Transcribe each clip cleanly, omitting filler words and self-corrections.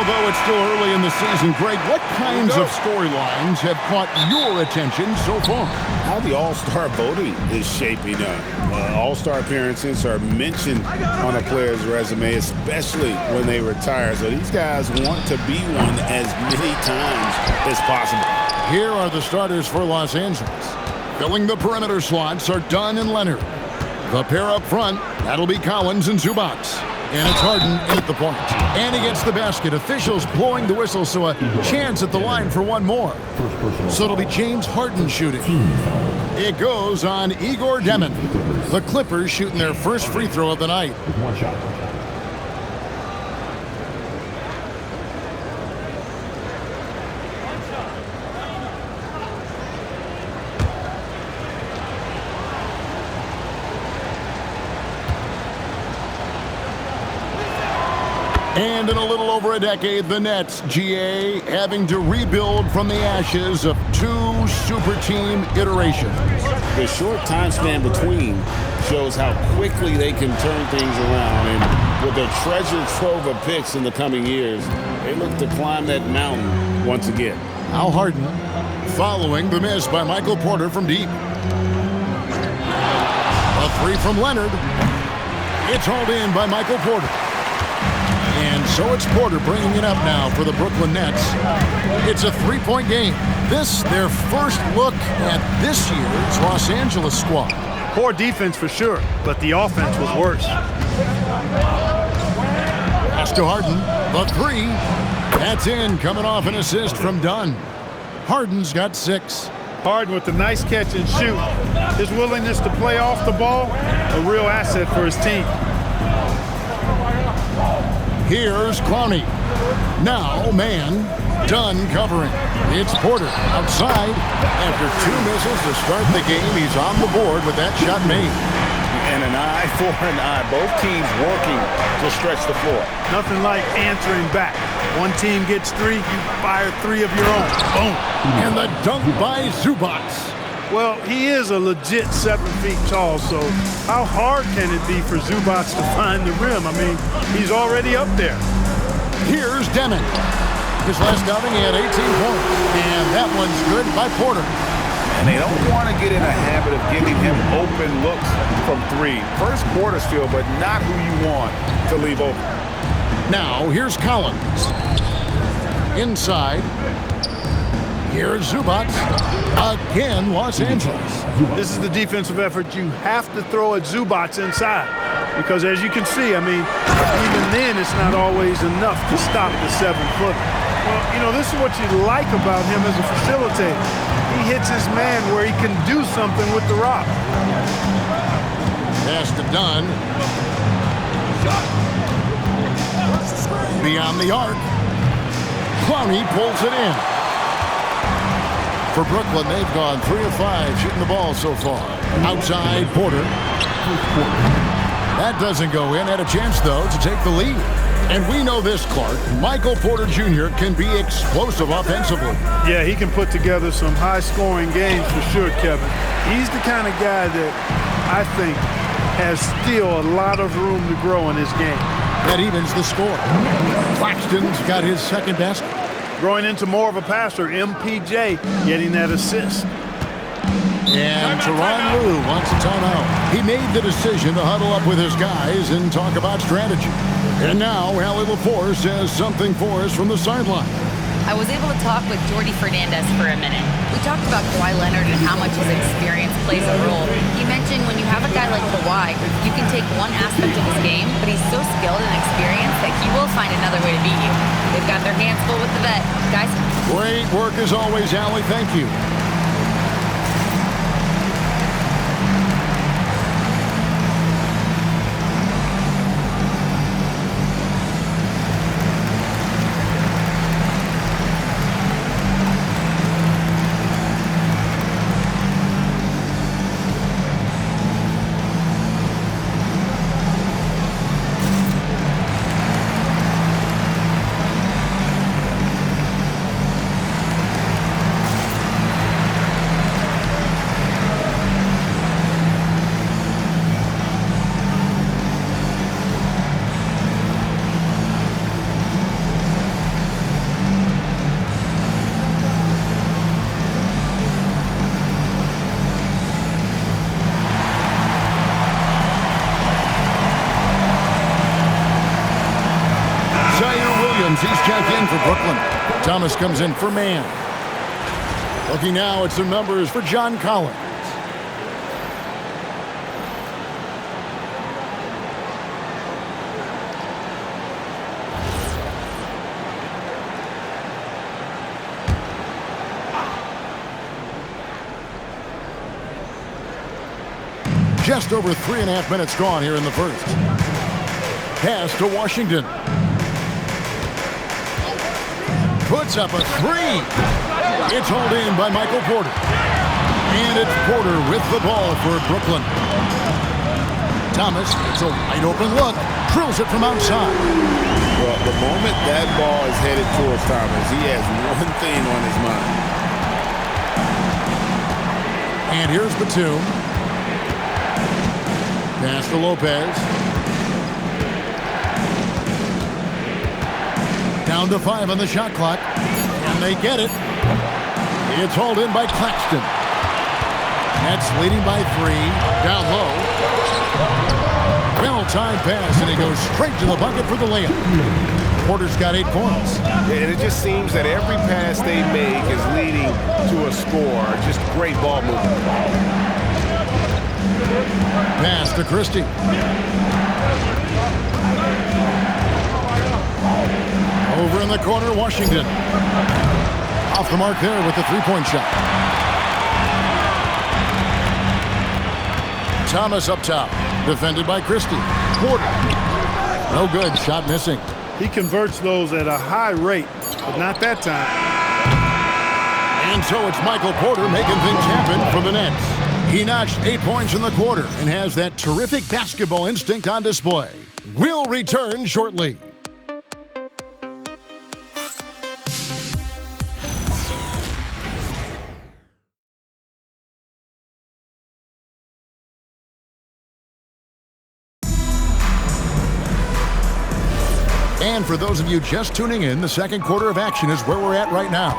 Although it's still early in the season, Greg, what kinds of storylines have caught your attention so far? How the All-Star voting is shaping up. All-Star appearances are mentioned on a player's resume, especially when they retire. So these guys want to be one as many times as possible. Here are the starters for Los Angeles. Filling the perimeter slots are Dunn and Leonard. The pair up front, that'll be Collins and Zubats. And it's Harden in at the point. And he gets the basket. Officials blowing the whistle, so a chance at the line for one more. So it'll be James Harden shooting. It goes on Igor Demin. The Clippers shooting their first free throw of the night. One shot. And in a little over a decade, the Nets, GA, having to rebuild from the ashes of two super team iterations. The short time span between shows how quickly they can turn things around. And with their treasure trove of picks in the coming years, they look to climb that mountain once again. Al Harden following the miss by Michael Porter from deep. A three from Leonard. It's hauled in by Michael Porter. And so it's Porter bringing it up now for the Brooklyn Nets. It's a three-point game. This, their first look at this year's Los Angeles squad. Poor defense for sure, but the offense was worse. Pass to Harden. The three. That's in, coming off an assist from Dunn. Harden's got 6. Harden with a nice catch and shoot. His willingness to play off the ball, a real asset for his team. Here's Clowney. Now, man, Dunn covering. It's Porter outside. After 2 misses to start the game, he's on the board with that shot made. And an eye for an eye. Both teams working to stretch the floor. Nothing like answering back. One team gets 3, you fire 3 of your own. Boom. And the dunk by Zubats. Well, he is a legit 7 feet tall, so how hard can it be for Zubats to find the rim? I mean, he's already up there. Here's Demin. His last outing, he had 18 points. And that one's good by Porter. And they don't want to get in a habit of giving him open looks from 3. First quarter still, but not who you want to leave open. Now, here's Collins. Inside. Here's Zubats. Again, Los Angeles. This is the defensive effort you have to throw at Zubats inside. Because as you can see, I mean, even then it's not always enough to stop the 7-footer. Well, you know, this is what you like about him as a facilitator. He hits his man where he can do something with the rock. Pass to Dunn. Beyond the arc. Clowney pulls it in. For Brooklyn, they've gone 3 of 5 shooting the ball so far. Outside, Porter. That doesn't go in. Had a chance, though, to take the lead. And we know this, Clark. Michael Porter Jr. can be explosive offensively. Yeah, he can put together some high-scoring games for sure, Kevin. He's the kind of guy that I think has still a lot of room to grow in his game. That evens the score. Claxton's got his second basket. Growing into more of a passer, MPJ getting that assist. And Tyronn Lue wants a timeout. He made the decision to huddle up with his guys and talk about strategy. And now, Allie LaForce has something for us from the sideline. I was able to talk with Jordy Fernandez for a minute. We talked about Kawhi Leonard and how much his experience plays a role. He mentioned when you have a guy like Kawhi, you can take one aspect of his game, but he's so skilled and experienced that he will find another way to beat you. They've got their hands full with the vet. Guys? Great work as always, Allie. Thank you. Williams, he's checked in for Brooklyn. Thomas comes in for Mann. Looking now at some numbers for John Collins. Just over 3.5 minutes gone here in the first. Pass to Washington. Puts up a three. It's hauled in by Michael Porter. And it's Porter with the ball for Brooklyn. Thomas, it's a wide open look. Drills it from outside. Well, the moment that ball is headed towards Thomas, he has one thing on his mind. And here's Batum. Pass to Lopez. Down to 5 on the shot clock. And they get it. It's hauled in by Claxton. Nets leading by 3. Down low. Well-timed pass, and he goes straight to the bucket for the layup. Porter's got 8 points. And it just seems that every pass they make is leading to a score. Just great ball movement. Pass to Christie. Over in the corner, Washington. Off the mark there with the three-point shot. Thomas up top. Defended by Christie. Porter. No good. Shot missing. He converts those at a high rate, but not that time. And so it's Michael Porter making things happen for the Nets. He notched 8 points in the quarter and has that terrific basketball instinct on display. We'll return shortly. And for those of you just tuning in, the second quarter of action is where we're at right now.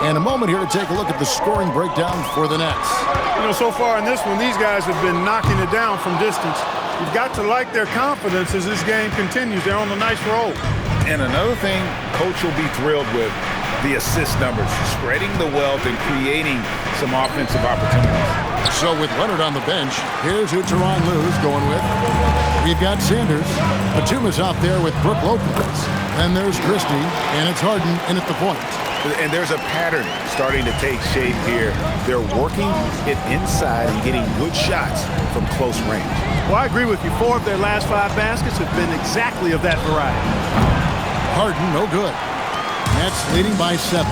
And a moment here to take a look at the scoring breakdown for the Nets. You know, so far in this one, these guys have been knocking it down from distance. You've got to like their confidence as this game continues. They're on a nice roll. And another thing, Coach will be thrilled with the assist numbers, spreading the wealth and creating some offensive opportunities. So with Leonard on the bench, here's who Tyronn Lue's going with. We've got Sanders. Batum is out there with Brook Lopez. Then there's Christie, and it's Harden in at the point. And there's a pattern starting to take shape here. They're working it inside and getting good shots from close range. Well, I agree with you. 4 of their last 5 baskets have been exactly of that variety. Harden, no good. Nets leading by 7.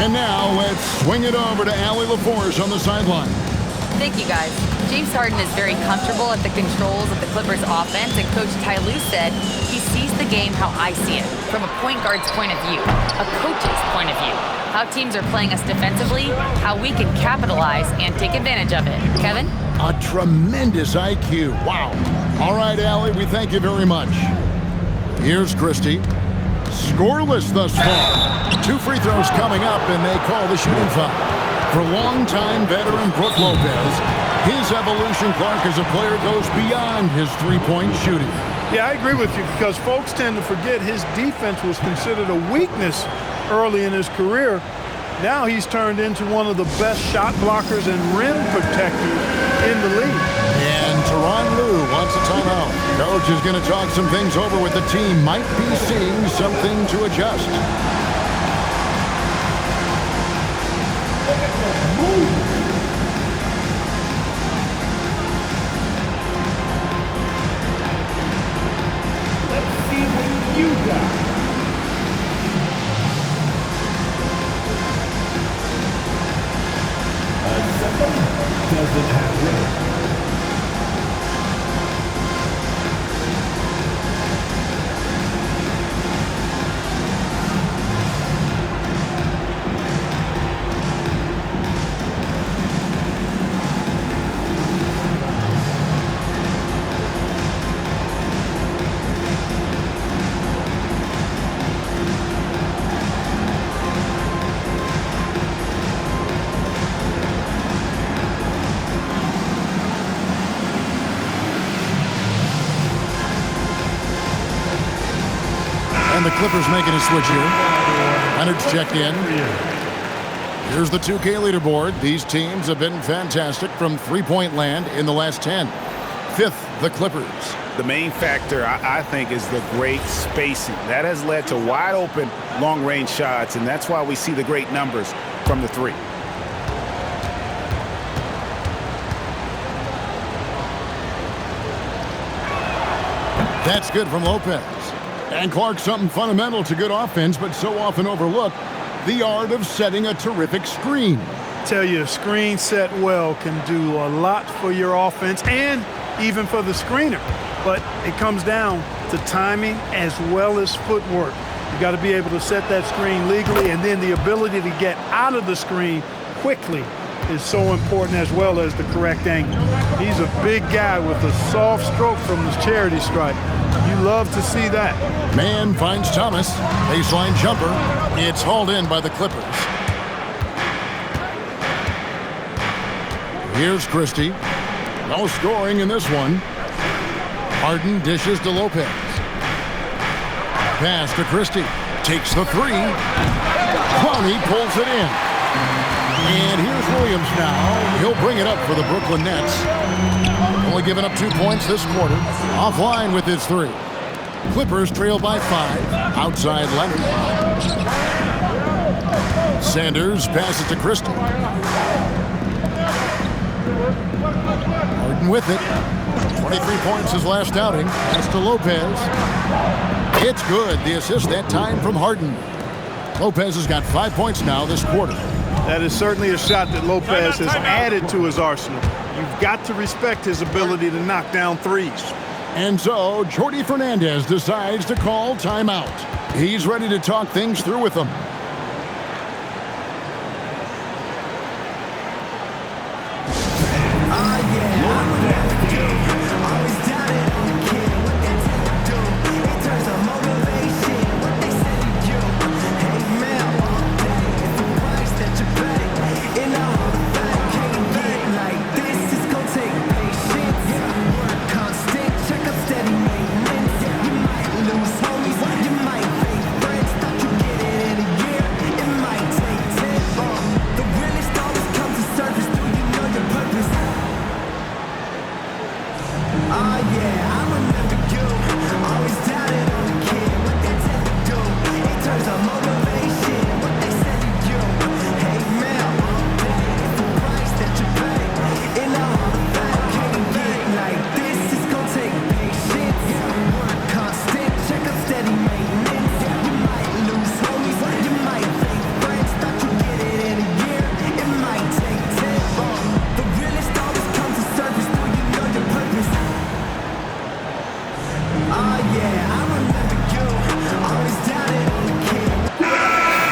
And now let's swing it over to Allie LaForce on the sideline. Thank you, guys. James Harden is very comfortable at the controls of the Clippers offense, and Coach Ty Lue said he sees the game how I see it, from a point guard's point of view, a coach's point of view, how teams are playing us defensively, how we can capitalize and take advantage of it. Kevin? A tremendous IQ. Wow. All right, Allie, we thank you very much. Here's Christie. Scoreless thus far. 2 free throws coming up, and they call the shooting foul. For longtime veteran Brook Lopez, his evolution, Clark, as a player goes beyond his three-point shooting. Yeah, I agree with you because folks tend to forget his defense was considered a weakness early in his career. Now he's turned into one of the best shot blockers and rim protectors in the league. And Tyronn Lue wants a timeout. Coach is going to talk some things over with the team. Might be seeing something to adjust. Let's see what you got. Somebody doesn't have rhythm. And the Clippers making a switch here. Leonard's checked in. Here's the 2K leaderboard. These teams have been fantastic from three-point land in the last 10. Fifth, the Clippers. The main factor, I think, is the great spacing. That has led to wide-open, long-range shots, and that's why we see the great numbers from the three. That's good from Lopez. And Clark, something fundamental to good offense, but so often overlooked, the art of setting a terrific screen. Tell you, a screen set well can do a lot for your offense and even for the screener. But it comes down to timing as well as footwork. You got to be able to set that screen legally, and then the ability to get out of the screen quickly is so important, as well as the correct angle. He's a big guy with a soft stroke from his charity stripe. You love to see that. Man finds Thomas. Baseline jumper. It's hauled in by the Clippers. Here's Christie. No scoring in this one. Harden dishes to Lopez. Pass to Christie. Takes the three. Clowney pulls it in. And here's Williams now. He'll bring it up for the Brooklyn Nets. Only giving up 2 points this quarter. Offline with his three. Clippers trail by 5. Outside Leonard. Sanders passes to Christie. Harden with it. 23 points his last outing. Pass to Lopez. It's good. The assist that time from Harden. Lopez has got 5 points now this quarter. That is certainly a shot that Lopez has added to his arsenal. You've got to respect his ability to knock down threes. And so, Jordi Fernandez decides to call timeout. He's ready to talk things through with them.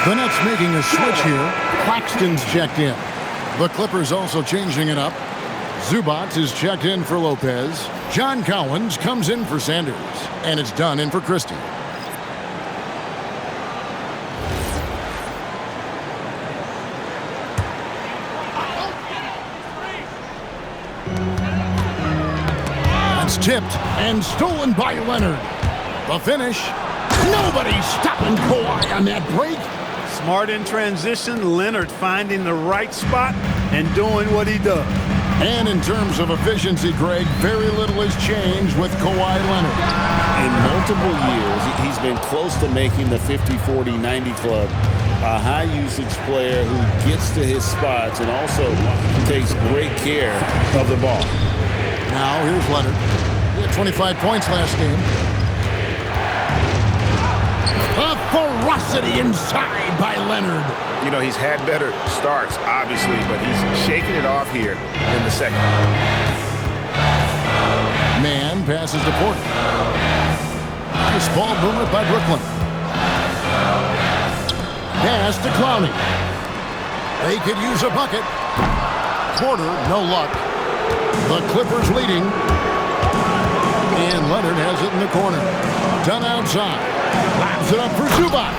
The Nets making a switch here. Claxton's checked in. The Clippers also changing it up. Zubac is checked in for Lopez. John Collins comes in for Sanders. And it's done in for Christie. That's tipped and stolen by Leonard. The finish. Nobody's stopping Kawhi on that break. Smart in transition, Leonard finding the right spot and doing what he does. And in terms of efficiency, Greg, very little has changed with Kawhi Leonard. In multiple years, he's been close to making the 50-40-90 club. A high-usage player who gets to his spots and also takes great care of the ball. Now, here's Leonard. He had 25 points last game. A ferocity inside by Leonard. You know, he's had better starts, obviously, but he's shaking it off here in the second. Man passes to Porter. Nice ball movement by Brooklyn. Pass to Clowney. They could use a bucket. Porter, no luck. The Clippers leading. And Leonard has it in the corner. Done outside. Laps it up for Zubac.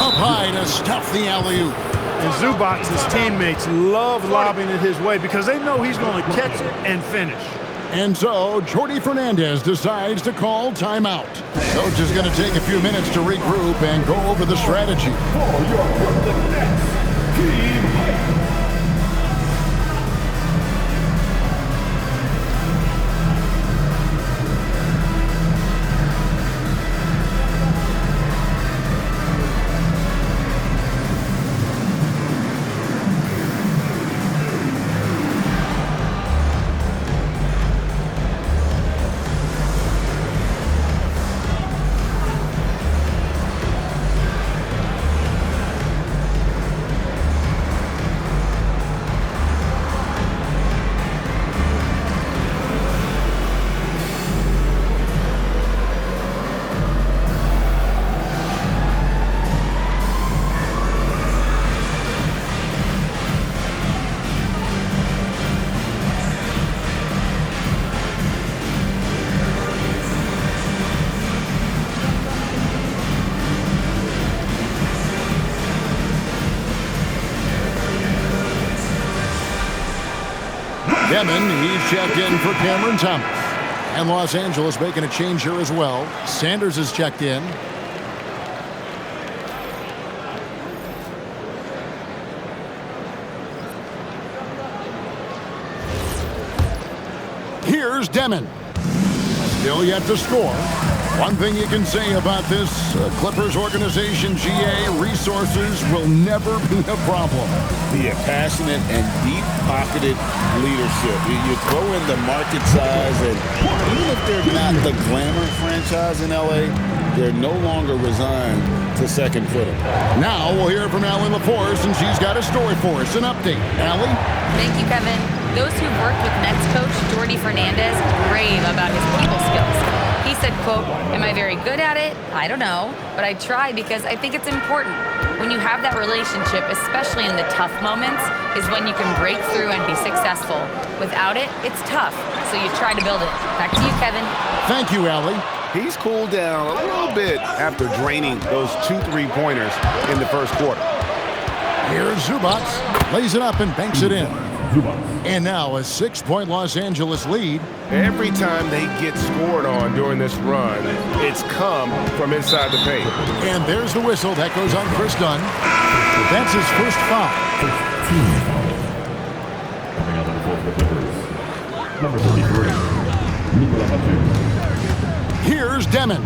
Up high to stuff the alley-oop. And Zubac's teammates love lobbing it his way because they know he's going to catch it and finish. And so, Jordy Fernandez decides to call timeout. Coach is going to take a few minutes to regroup and go over the strategy. For your Brooklyn Nets, team hype. Demon, he's checked in for Cameron Thomas. And Los Angeles making a change here as well. Sanders is checked in. Here's Demon. Still yet to score. One thing you can say about this Clippers organization, GA, resources will never be a problem. The passionate and deep-pocketed leadership. You throw in the market size, and even if they're not the glamour franchise in LA, they're no longer resigned to second footing. Now we'll hear from Allie LaForce, and she's got a story for us. An update. Allie? Thank you, Kevin. Those who've worked with Nets coach Jordy Fernandez rave about his people skills. He said, quote, "Am I very good at it? I don't know, but I try because I think it's important. When you have that relationship, especially in the tough moments, is when you can break through and be successful. Without it, it's tough, so you try to build it." Back to you, Kevin. Thank you, Allie. He's cooled down a little bit after draining those 2 3-pointers in the first quarter. Here's Zubac. Lays it up and banks it in. And now a 6-point Los Angeles lead. Every time they get scored on during this run, it's come from inside the paint. And there's the whistle. That goes on Chris Dunn. That's his first foul. Coming out on the floor for the Clippers, number 33, Nicolas Batum. Here's Demon.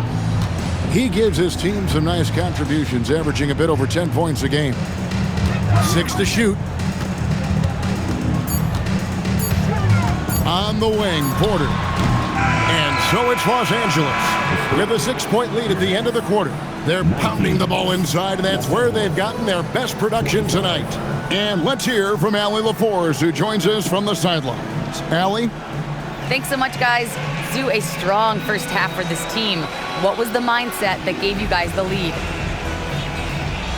He gives his team some nice contributions, averaging a bit over 10 points a game. 6 to shoot. On the wing, Porter. And so it's Los Angeles with a 6-point lead at the end of the quarter. They're pounding the ball inside, and that's where they've gotten their best production tonight. And let's hear from Allie LaForce, who joins us from the sidelines. Allie? Thanks so much, guys. Zoo, a strong first half for this team. What was the mindset that gave you guys the lead?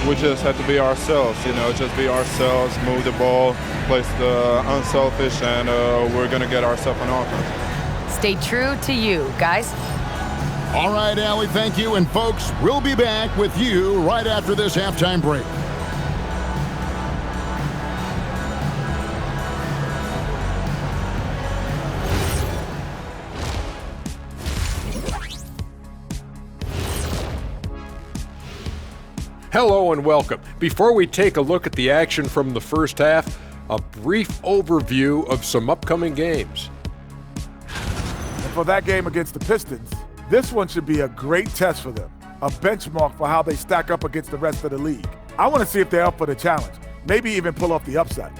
We just have to be ourselves, just be ourselves, move the ball, play the unselfish, and we're going to get ourselves an offense. Stay true to you, guys. All right, Allie, thank you. And folks, we'll be back with you right after this halftime break. Hello and welcome. Before we take a look at the action from the first half, a brief overview of some upcoming games. And for that game against the Pistons, this one should be a great test for them, a benchmark for how they stack up against the rest of the league. I want to see if they're up for the challenge, maybe even pull off the upset.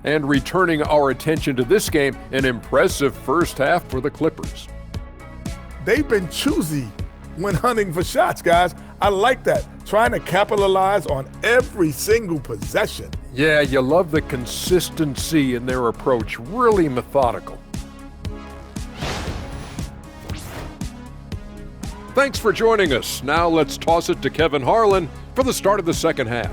And returning our attention to this game, an impressive first half for the Clippers. They've been choosy when hunting for shots, guys. I like that, trying to capitalize on every single possession. Yeah, you love the consistency in their approach, really methodical. Thanks for joining us. Now let's toss it to Kevin Harlan for the start of the second half.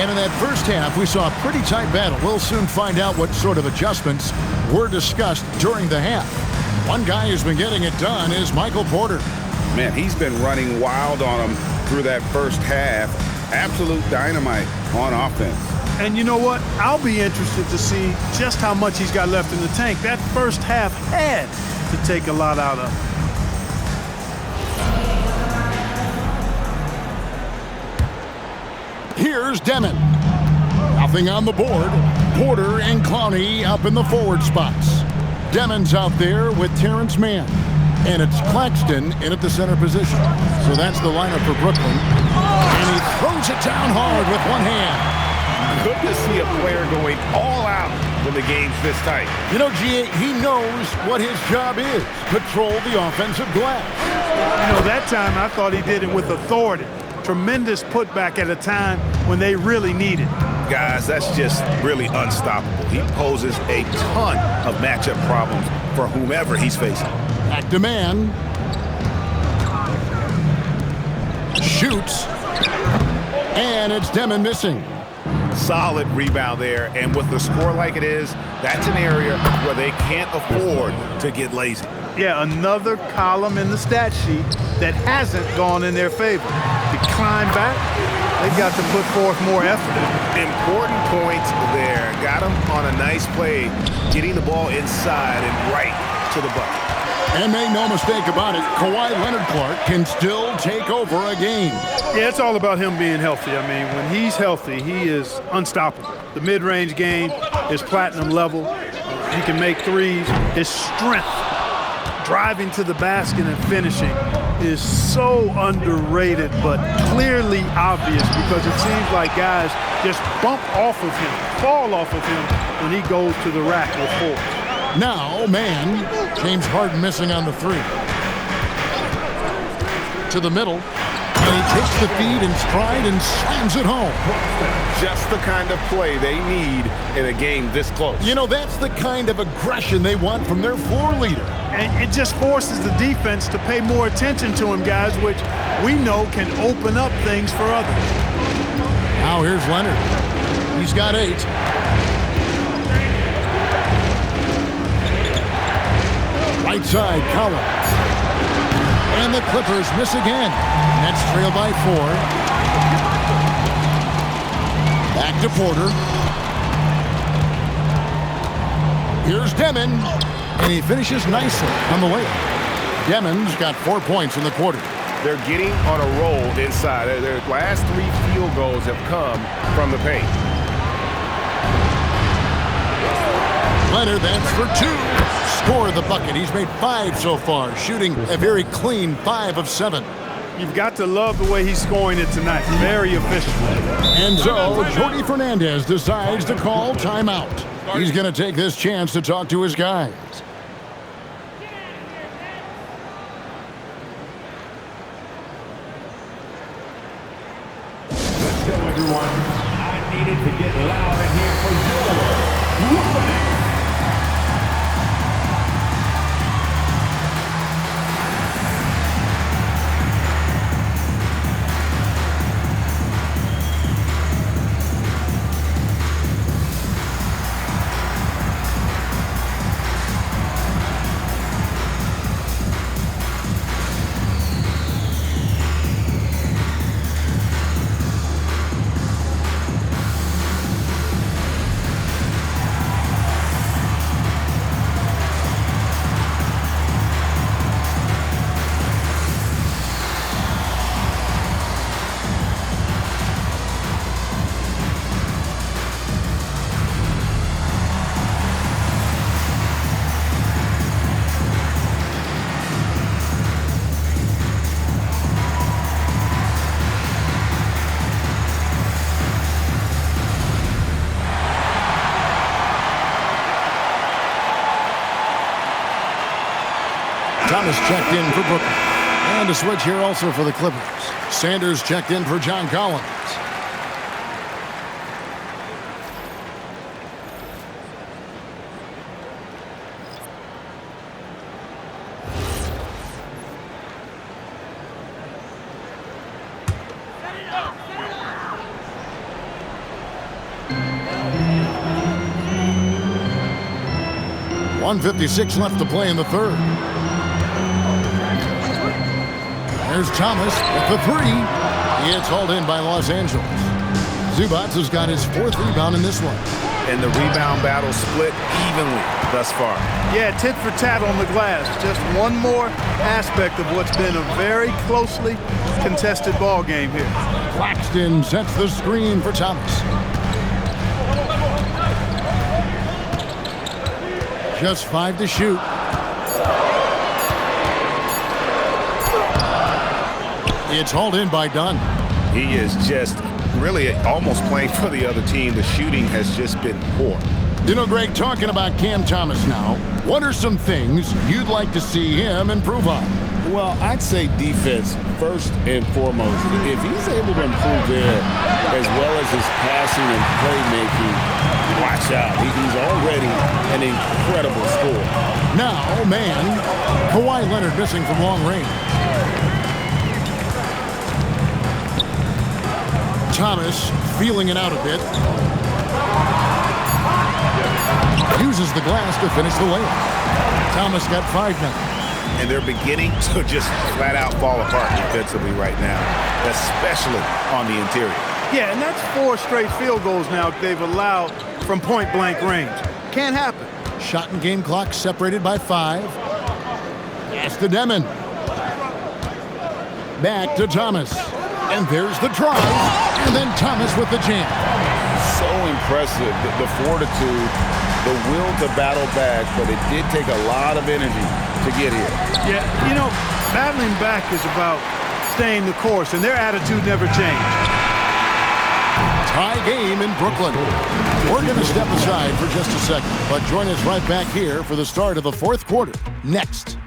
And in that first half, we saw a pretty tight battle. We'll soon find out what sort of adjustments were discussed during the half. One guy who's been getting it done is Michael Porter. Man, he's been running wild on him through that first half. Absolute dynamite on offense. And you know what? I'll be interested to see just how much he's got left in the tank. That first half had to take a lot out of him. Here's Demon. Nothing on the board. Porter and Clowney up in the forward spots. Demon's out there with Terrence Mann. And it's Claxton in at the center position. So that's the lineup for Brooklyn. And he throws it down hard with one hand. Good to see a player going all out when the game's this tight. You know, G.A., he knows what his job is. Control the offensive glass. You know, that time I thought he did it with authority. Tremendous putback at a time when they really need it. Guys, that's just really unstoppable. He poses a ton of matchup problems for whomever he's facing. Back to man. Shoots. And it's Demon missing. Solid rebound there, and with the score like it is, that's an area where they can't afford to get lazy. Yeah, another column in the stat sheet that hasn't gone in their favor. To climb back, they've got to put forth more effort. Important points there. Got him on a nice play, getting the ball inside and right to the bucket. And make no mistake about it, Kawhi Leonard-Clark can still take over a game. Yeah, it's all about him being healthy. I mean, when he's healthy, he is unstoppable. The mid-range game is platinum level. He can make threes. His strength, driving to the basket and finishing, is so underrated but clearly obvious because it seems like guys just bump off of him, fall off of him when he goes to the rack with force. Now, man, James Harden missing on the three. To the middle, and he takes the feed in stride and slams it home. Just the kind of play they need in a game this close. You know, that's the kind of aggression they want from their floor leader. And it just forces the defense to pay more attention to him, guys, which we know can open up things for others. Now here's Leonard. He's got 8. Right side, Collins. And the Clippers miss again. Nets trail by 4. Back to Porter. Here's Demon. And he finishes nicely on the layup. Demon's got 4 points in the quarter. They're getting on a roll inside. Their last 3 field goals have come from the paint. Leonard, that's for 2. Score the bucket. He's made 5 so far, shooting a very clean 5 of 7. You've got to love the way he's scoring it tonight. Very efficient. And so, Jordy Fernandez decides to call timeout. He's going to take this chance to talk to his guys. Let's go, everyone. I needed to get loud in here for you. Thomas checked in for Brooklyn. And a switch here also for the Clippers. Sanders checked in for John Collins. 1:56 left to play in the third. There's Thomas with the three. It's hauled in by Los Angeles. Zubac has got his 4th rebound in this one. And the rebound battle split evenly thus far. Yeah, tit for tat on the glass. Just one more aspect of what's been a very closely contested ball game here. Claxton sets the screen for Thomas. Just 5 to shoot. It's hauled in by Dunn. He is just really almost playing for the other team. The shooting has just been poor. You know, Greg, talking about Cam Thomas now, what are some things you'd like to see him improve on? Well, I'd say defense first and foremost. If he's able to improve there, as well as his passing and playmaking, watch out. He's already an incredible scorer. Now, man, Kawhi Leonard missing from long range. Thomas feeling it out a bit. Uses the glass to finish the layup. Thomas got 5 now. And they're beginning to just flat out fall apart defensively right now, especially on the interior. Yeah, and that's 4 straight field goals now they've allowed from point-blank range. Can't happen. Shot and game clock separated by 5. Pass to Demon. Back to Thomas. And there's the drive. And then Thomas with the jam. So impressive, the fortitude, the will to battle back, but it did take a lot of energy to get here. Yeah, you know, battling back is about staying the course, and their attitude never changed. Tie game in Brooklyn. We're going to step aside for just a second, but join us right back here for the start of the 4th quarter. Next.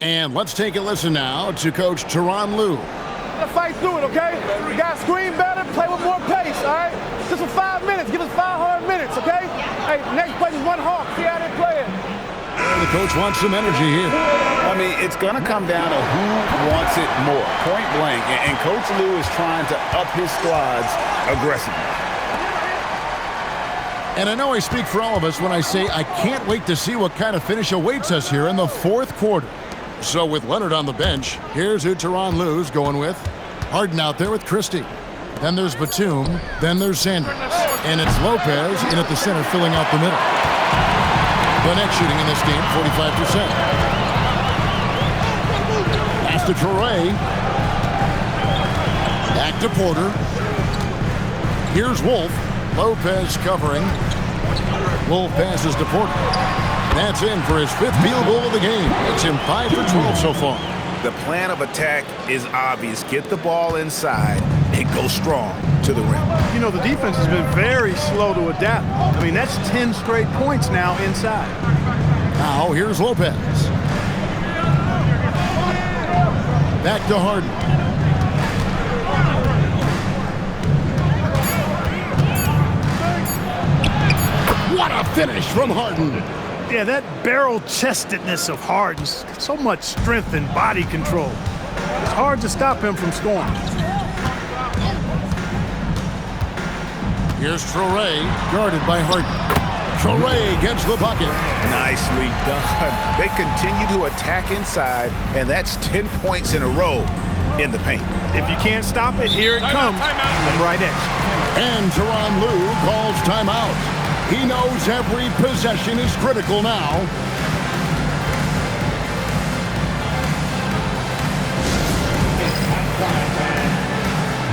And let's take a listen now to Coach Tyronn Lue. Fight through it, okay? We got to screen better, play with more pace, all right? Just for 5 minutes. Give us 5 hard minutes, okay? Hey, next play is 1 hawk. See how they play it. The coach wants some energy here. I mean, it's going to come down to who wants it more, point blank. And Coach Lue is trying to up his squads aggressively. And I know I speak for all of us when I say I can't wait to see what kind of finish awaits us here in the 4th quarter. So with Leonard on the bench, here's who Tyronn Lue's going with. Harden out there with Christie. Then there's Batum. Then there's Sanders. And it's Lopez in at the center filling out the middle. The net shooting in this game, 45%. Pass to Traore. Back to Porter. Here's Wolf. Lopez covering. Wolf passes to Porter. That's in for his 5th field goal of the game. It's him 5 for 12 so far. The plan of attack is obvious. Get the ball inside and go strong to the rim. You know, the defense has been very slow to adapt. I mean, that's 10 straight points now inside. Now, here's Lopez. Back to Harden. What a finish from Harden. Yeah, that barrel-chestedness of Harden's, so much strength and body control. It's hard to stop him from scoring. Here's Traore, guarded by Harden. Traore gets the bucket. Nicely done. They continue to attack inside, and that's 10 points in a row in the paint. If you can't stop it, here it comes from right edge. And Tyronn Lue calls timeout. He knows every possession is critical now.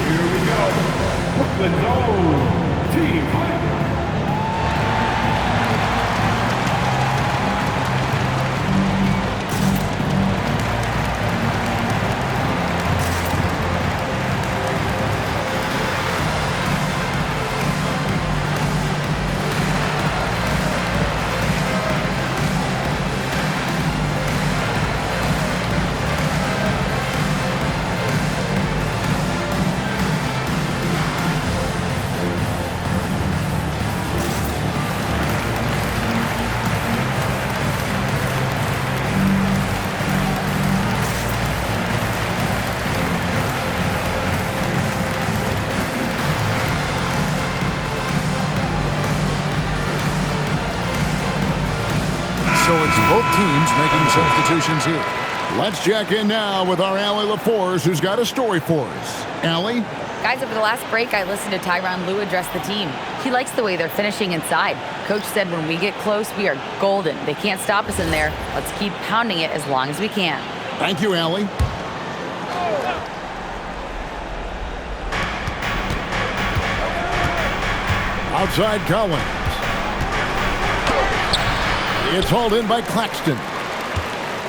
Here we go. Brooklyn Zone Team Fight. it's both teams making substitutions here. Let's check in now with our Allie LaForce, who's got a story for us. Allie? Guys, over the last break, I listened to Tyronn Lue address the team. He likes the way they're finishing inside. Coach said when we get close, we are golden. They can't stop us in there. Let's keep pounding it as long as we can. Thank you, Allie. Outside Collins. It's hauled in by Claxton.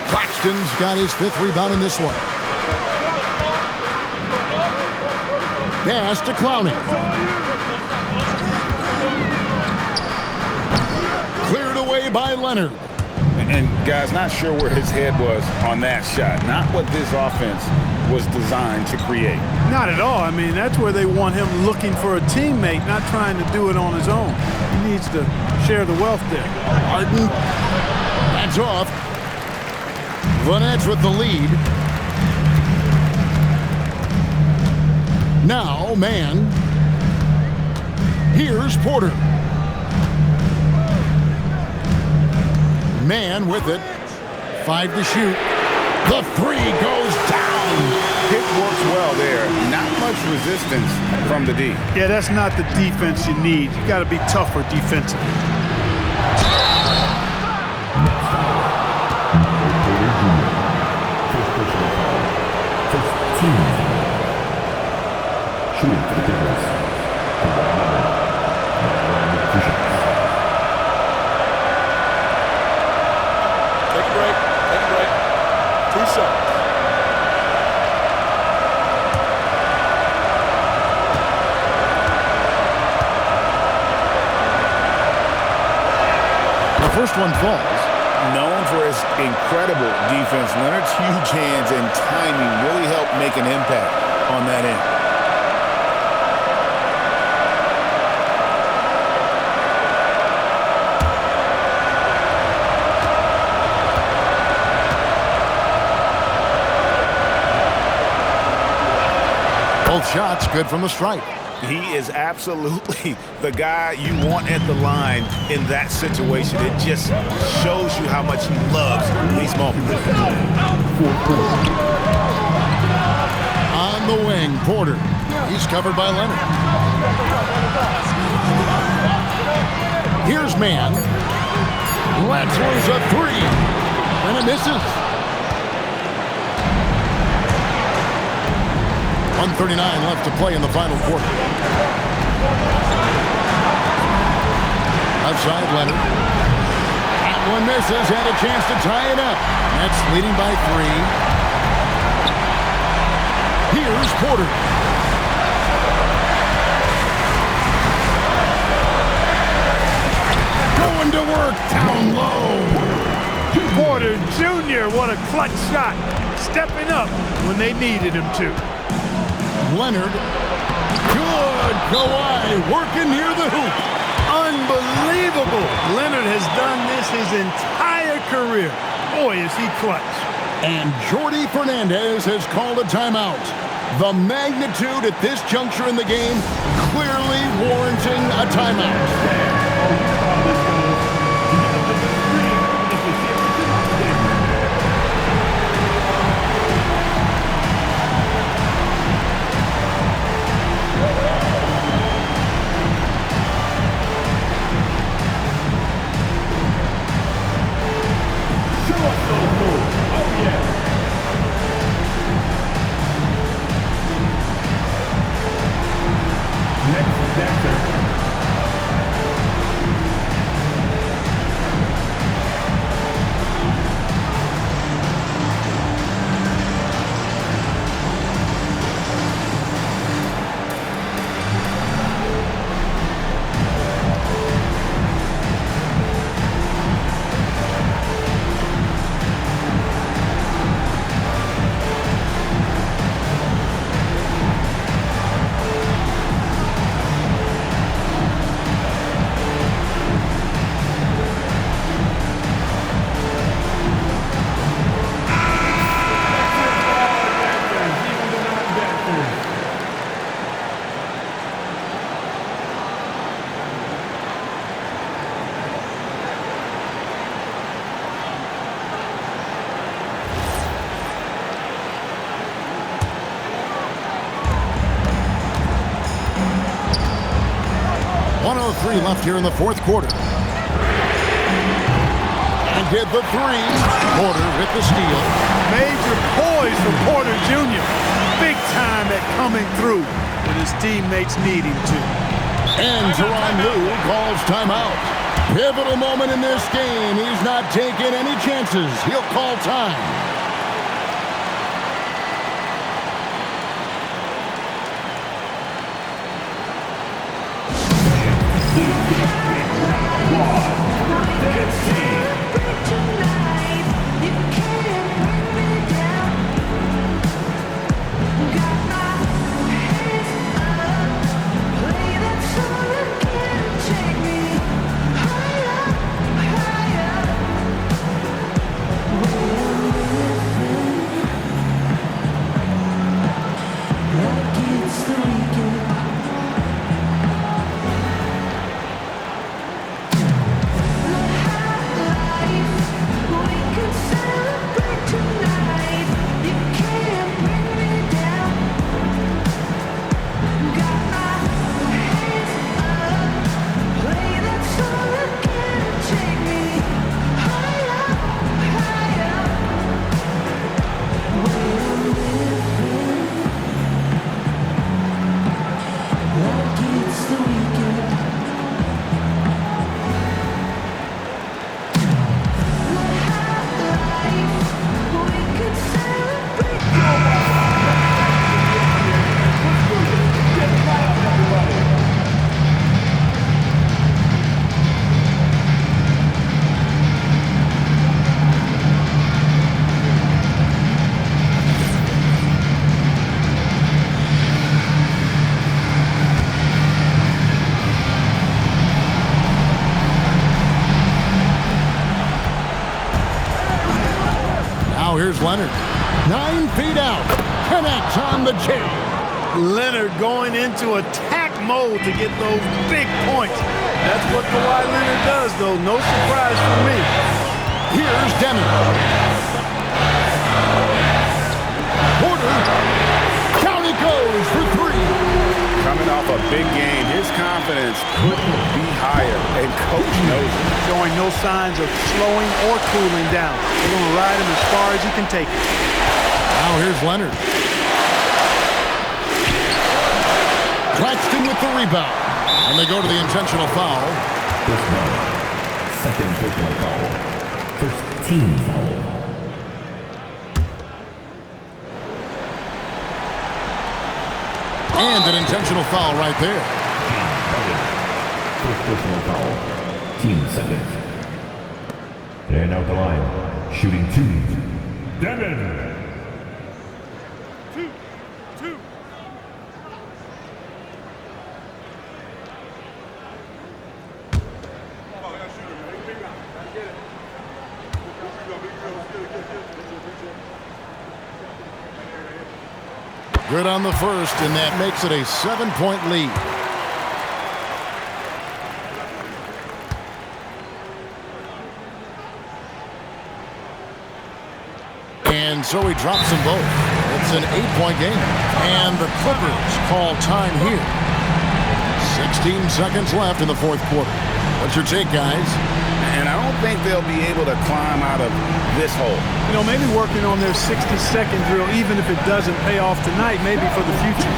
Claxton's got his 5th rebound in this one. Pass to Clowney. Cleared away by Leonard. And guys, not sure where his head was on that shot. Not what this offense was designed to create. Not at all. I mean, that's where they want him looking for a teammate, not trying to do it on his own. He needs to share the wealth there. Harden. That's off. The Nets with the lead. Now, man. Here's Porter. Man with it. 5 to shoot. The 3 goes down. It works well there. Not much resistance from the D. Yeah, that's not the defense you need. You got to be tougher defensively. Shooting for the Clippers. Take a break. Take a break. 2 shots. The first one falls. Known for his incredible defense, Leonard's huge hands and timing really helped make an impact on that end. Both shots good from the stripe. He is absolutely the guy you want at the line in that situation. It just shows you how much he loves these moments. On the wing, Porter. He's covered by Leonard. Here's man. Let's lose a 3. And it misses. 1:39 left to play in the final quarter. Outside Leonard. That one misses. Had a chance to tie it up. Nets leading by 3. Here's Porter. Going to work down low. Porter Jr., what a clutch shot. Stepping up when they needed him to. Leonard. Good. Kawhi working near the hoop. Unbelievable. Leonard has done this his entire career. Boy, is he clutch. And Jordi Fernandez has called a timeout. The magnitude at this juncture in the game clearly warranting a timeout. 2:33 left here in the fourth quarter. And did the three. Porter with the steal. Major poise for Porter Jr. Big time at coming through when his teammates need him to. And Tyronn Lue calls timeout. Pivotal moment in this game. He's not taking any chances. He'll call time. Here's Leonard. 9 feet out. Connects on the J. Leonard going into attack mode to get those big points. That's what Kawhi Leonard does, though. No surprise for me. Here's Demi. Porter. Down he goes for three. Coming off a big game, his confidence couldn't be higher, and coach knows it. Showing no signs of slowing or cooling down. They're going to ride him as far as he can take it. Now here's Leonard. Claxton with the rebound. And they go to the intentional foul. Second personal foul. First team foul. And an intentional foul right there. First personal foul. Team second. And out the line. Shooting two. Devin. Two. Good on the first, and that makes it a 7-point lead. And so he drops them both. It's an 8-point game. And the Clippers call time here. 16 seconds left in the fourth quarter. What's your take, guys? And I don't think they'll be able to climb out of this hole. You know, maybe working on their 60-second drill, even if it doesn't pay off tonight, maybe for the future.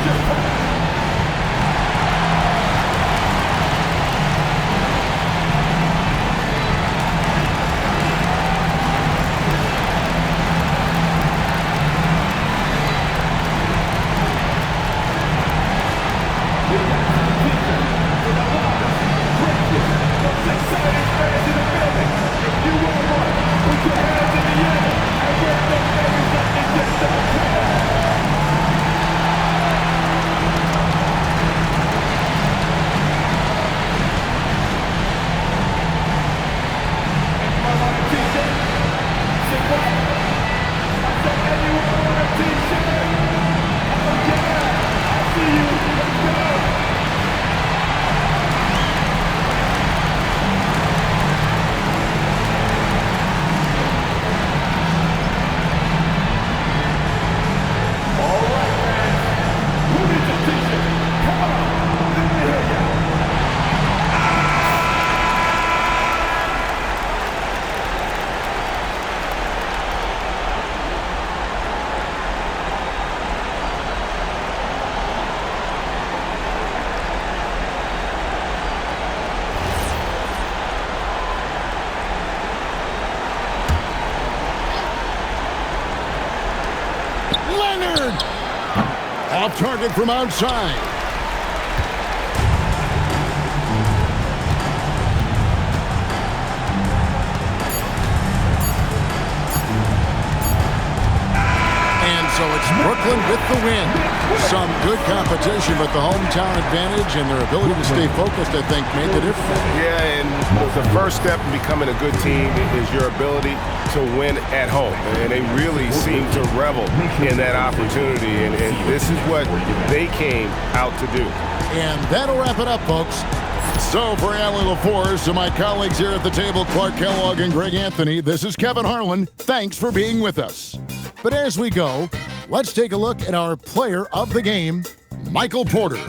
Leonard! Off target from outside. And so it's Brooklyn with the win. Some good competition, but the hometown advantage and their ability to stay focused, I think, made the difference. Yeah, and the first step in becoming a good team is your ability to win at home. And they really seem to revel in that opportunity. And this is what they came out to do. And that'll wrap it up, folks. So for Allie LaForce and my colleagues here at the table, Clark Kellogg and Greg Anthony, this is Kevin Harlan. Thanks for being with us. But as we go, let's take a look at our player of the game, Michael Porter.